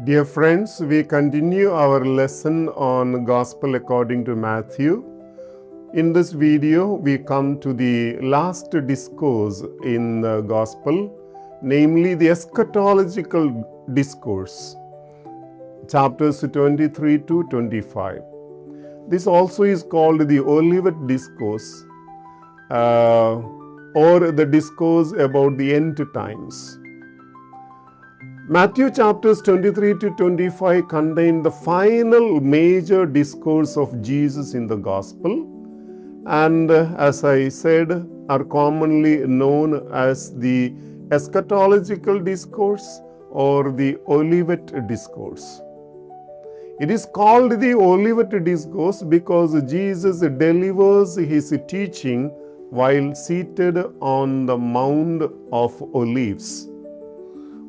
Dear friends, we continue our lesson on Gospel according to Matthew. In this video, we come to the last discourse in the Gospel, namely the Eschatological Discourse, chapters 23 to 25. This also is called the Olivet Discourse or the Discourse about the end times. Matthew chapters 23 to 25 contain the final major discourse of Jesus in the Gospel, and as I said, are commonly known as the Eschatological Discourse or the Olivet Discourse. It is called the Olivet Discourse because Jesus delivers his teaching while seated on the Mount of Olives,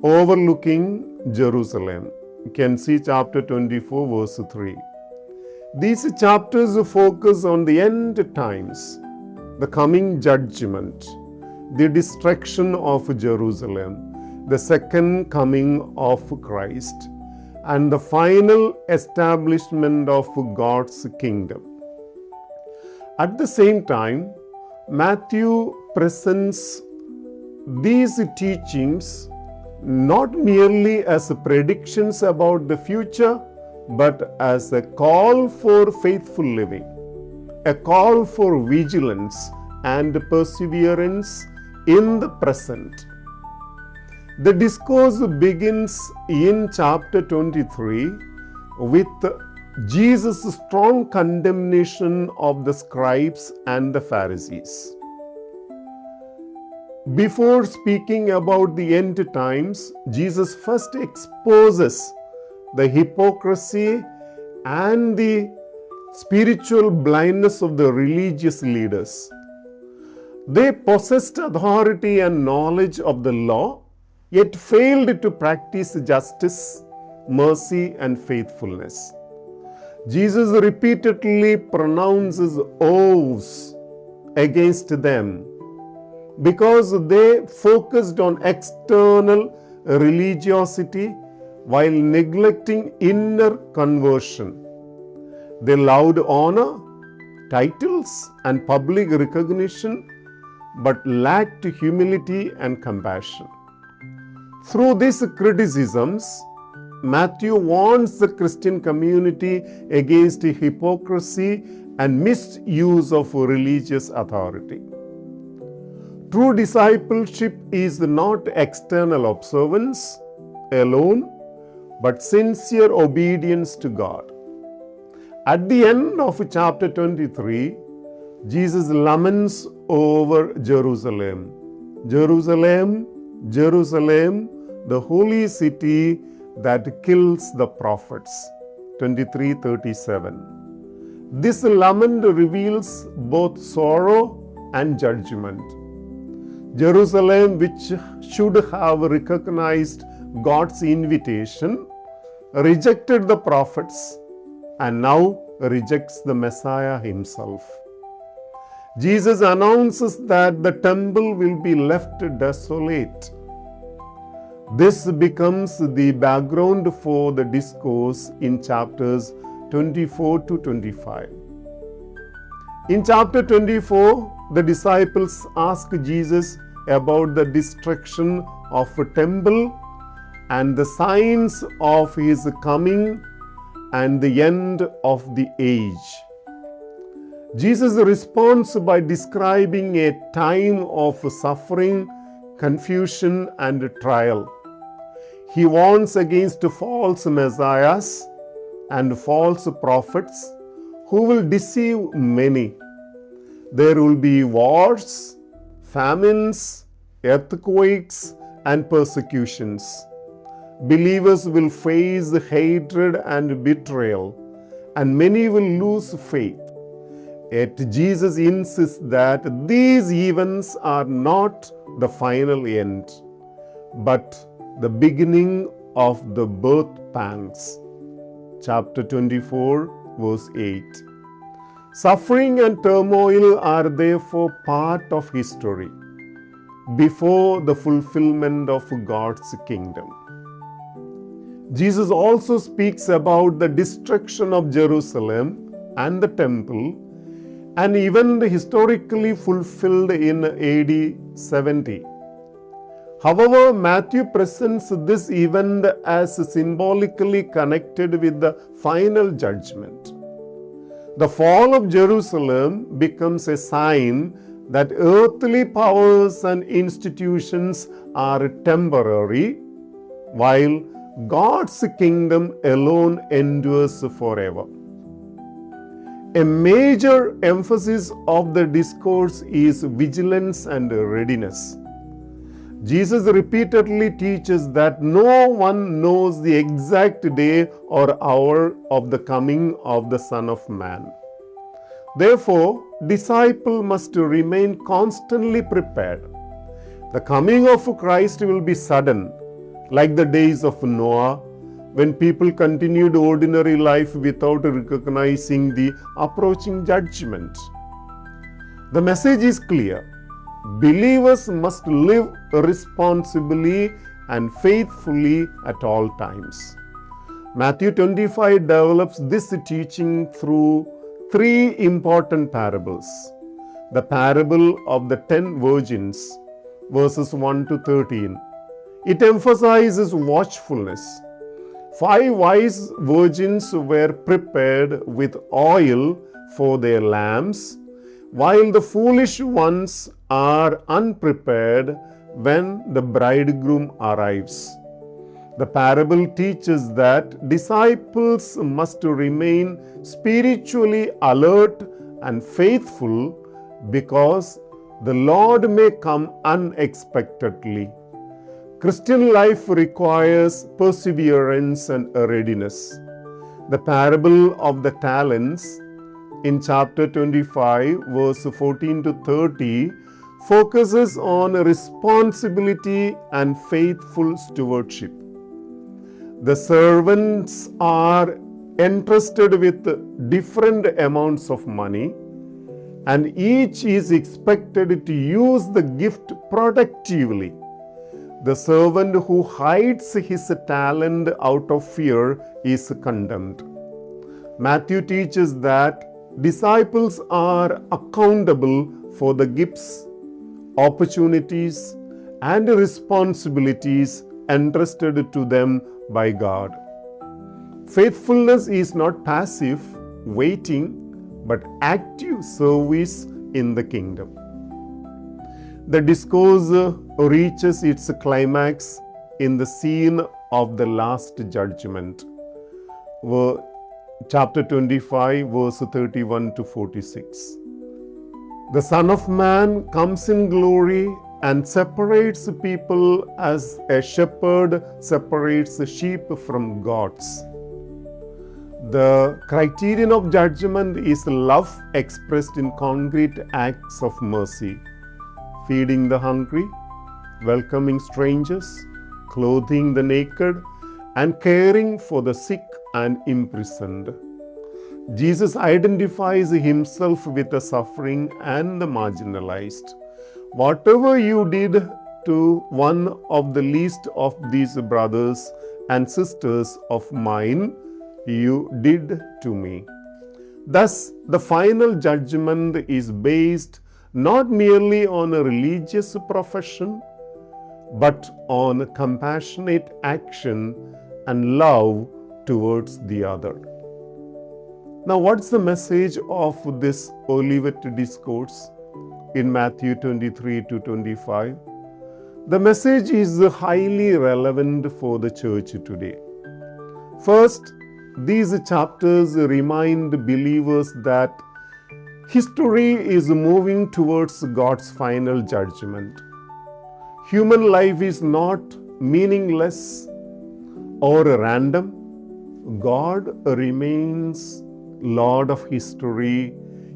overlooking Jerusalem. You can see chapter 24, verse 3. These chapters focus on the end times, the coming judgment, the destruction of Jerusalem, the second coming of Christ, and the final establishment of God's kingdom. At the same time, Matthew presents these teachings not merely as predictions about the future, but as a call for faithful living, a call for vigilance and perseverance in the present. The discourse begins in chapter 23 with Jesus' strong condemnation of the scribes and the Pharisees. Before speaking about the end times, Jesus first exposes the hypocrisy and the spiritual blindness of the religious leaders. They possessed authority and knowledge of the law, yet failed to practice justice, mercy, and faithfulness. Jesus repeatedly pronounces oaths against them because they focused on external religiosity while neglecting inner conversion. They loved honor, titles, and public recognition, but lacked humility and compassion. Through these criticisms, Matthew warns the Christian community against hypocrisy and misuse of religious authority. True discipleship is not external observance alone, but sincere obedience to God. At the end of chapter 23, Jesus laments over Jerusalem. Jerusalem, Jerusalem, the holy city that kills the prophets. 23:37. This lament reveals both sorrow and judgment. Jerusalem, which should have recognized God's invitation, rejected the prophets and now rejects the Messiah himself. Jesus announces that the temple will be left desolate. This becomes the background for the discourse in chapters 24 to 25. In chapter 24, the disciples ask Jesus about the destruction of a temple and the signs of his coming and the end of the age. Jesus responds by describing a time of suffering, confusion, and trial. He warns against false messiahs and false prophets who will deceive many. There will be wars, famines, earthquakes, and persecutions. Believers will face hatred and betrayal, and many will lose faith. Yet Jesus insists that these events are not the final end, but the beginning of the birth pangs. Chapter 24, verse 8. Suffering and turmoil are therefore part of history before the fulfillment of God's kingdom. Jesus also speaks about the destruction of Jerusalem and the temple, an event historically fulfilled in AD 70. However, Matthew presents this event as symbolically connected with the final judgment. The fall of Jerusalem becomes a sign that earthly powers and institutions are temporary, while God's kingdom alone endures forever. A major emphasis of the discourse is vigilance and readiness. Jesus repeatedly teaches that no one knows the exact day or hour of the coming of the Son of Man. Therefore, disciples must remain constantly prepared. The coming of Christ will be sudden, like the days of Noah, when people continued ordinary life without recognizing the approaching judgment. The message is clear. Believers must live responsibly and faithfully at all times. Matthew 25 develops this teaching through three important parables. The parable of the 10 virgins, verses 1 to 13. It emphasizes watchfulness. 5 wise virgins were prepared with oil for their lamps, while the foolish ones are unprepared when the bridegroom arrives. The parable teaches that disciples must remain spiritually alert and faithful because the Lord may come unexpectedly. Christian life requires perseverance and readiness. The parable of the talents in chapter 25, verse 14 to 30, focuses on responsibility and faithful stewardship. The servants are entrusted with different amounts of money, and each is expected to use the gift productively. The servant who hides his talent out of fear is condemned. Matthew teaches that disciples are accountable for the gifts, opportunities, and responsibilities entrusted to them by God. Faithfulness is not passive waiting, but active service in the kingdom. The discourse reaches its climax in the scene of the last judgment, chapter 25, verse 31 to 46. The Son of Man comes in glory and separates people as a shepherd separates sheep from goats. The criterion of judgment is love expressed in concrete acts of mercy. Feeding the hungry, welcoming strangers, clothing the naked, and caring for the sick and imprisoned. Jesus identifies himself with the suffering and the marginalized. Whatever you did to one of the least of these brothers and sisters of mine, you did to me. Thus, the final judgment is based not merely on a religious profession, but on compassionate action and love towards the other. Now, what's the message of this Olivet discourse in Matthew 23 to 25? The message is highly relevant for the church today. First, these chapters remind believers that history is moving towards God's final judgment. Human life is not meaningless or random. God remains Lord of history,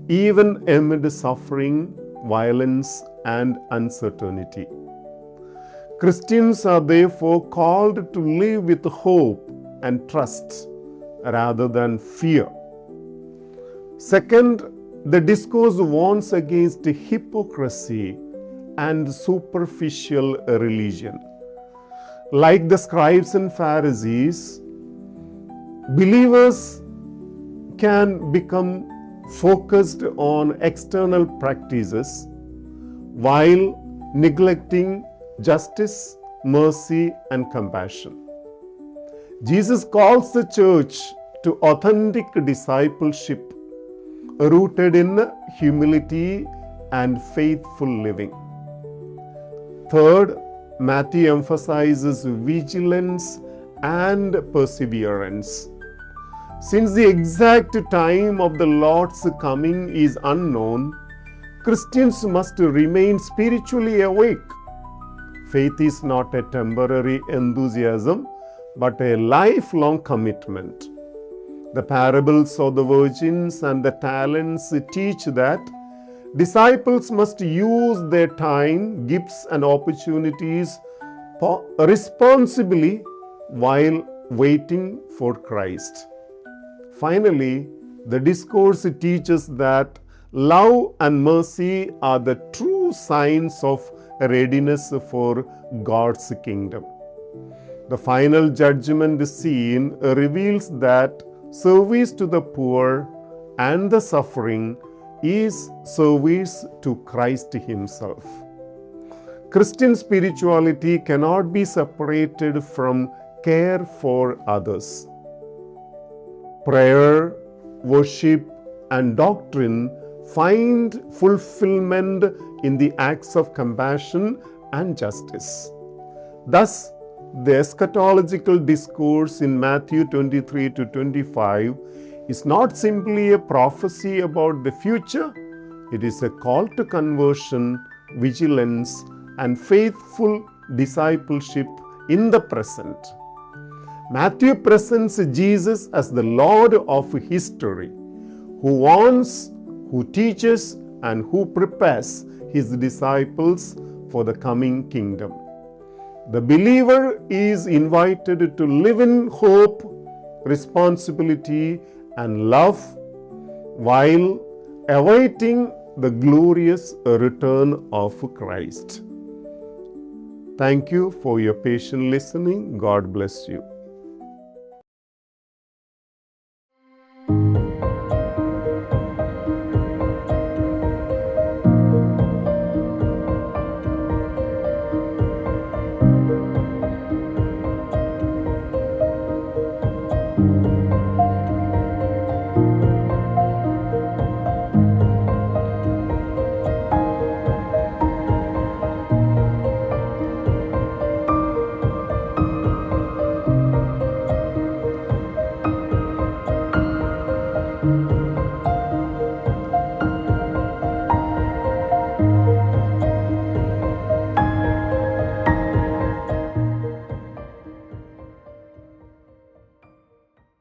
even amid suffering, violence, and uncertainty. Christians are therefore called to live with hope and trust rather than fear. Second, the discourse warns against hypocrisy and superficial religion. Like the scribes and Pharisees, believers can become focused on external practices while neglecting justice, mercy, and compassion. Jesus calls the church to authentic discipleship rooted in humility and faithful living. Third, Matthew emphasizes vigilance and perseverance. Since the exact time of the Lord's coming is unknown, Christians must remain spiritually awake. Faith is not a temporary enthusiasm, but a lifelong commitment. The parables of the virgins and the talents teach that disciples must use their time, gifts, and opportunities responsibly while waiting for Christ. Finally, the Discourse teaches that love and mercy are the true signs of readiness for God's kingdom. The final judgment scene reveals that service to the poor and the suffering is service to Christ Himself. Christian spirituality cannot be separated from care for others. Prayer, worship, and doctrine find fulfillment in the acts of compassion and justice. Thus, the eschatological discourse in Matthew 23 to 25 is not simply a prophecy about the future, it is a call to conversion, vigilance, and faithful discipleship in the present. Matthew presents Jesus as the Lord of history, who warns, who teaches, and who prepares His disciples for the coming kingdom. The believer is invited to live in hope, responsibility, and love while awaiting the glorious return of Christ. Thank you for your patient listening. God bless you.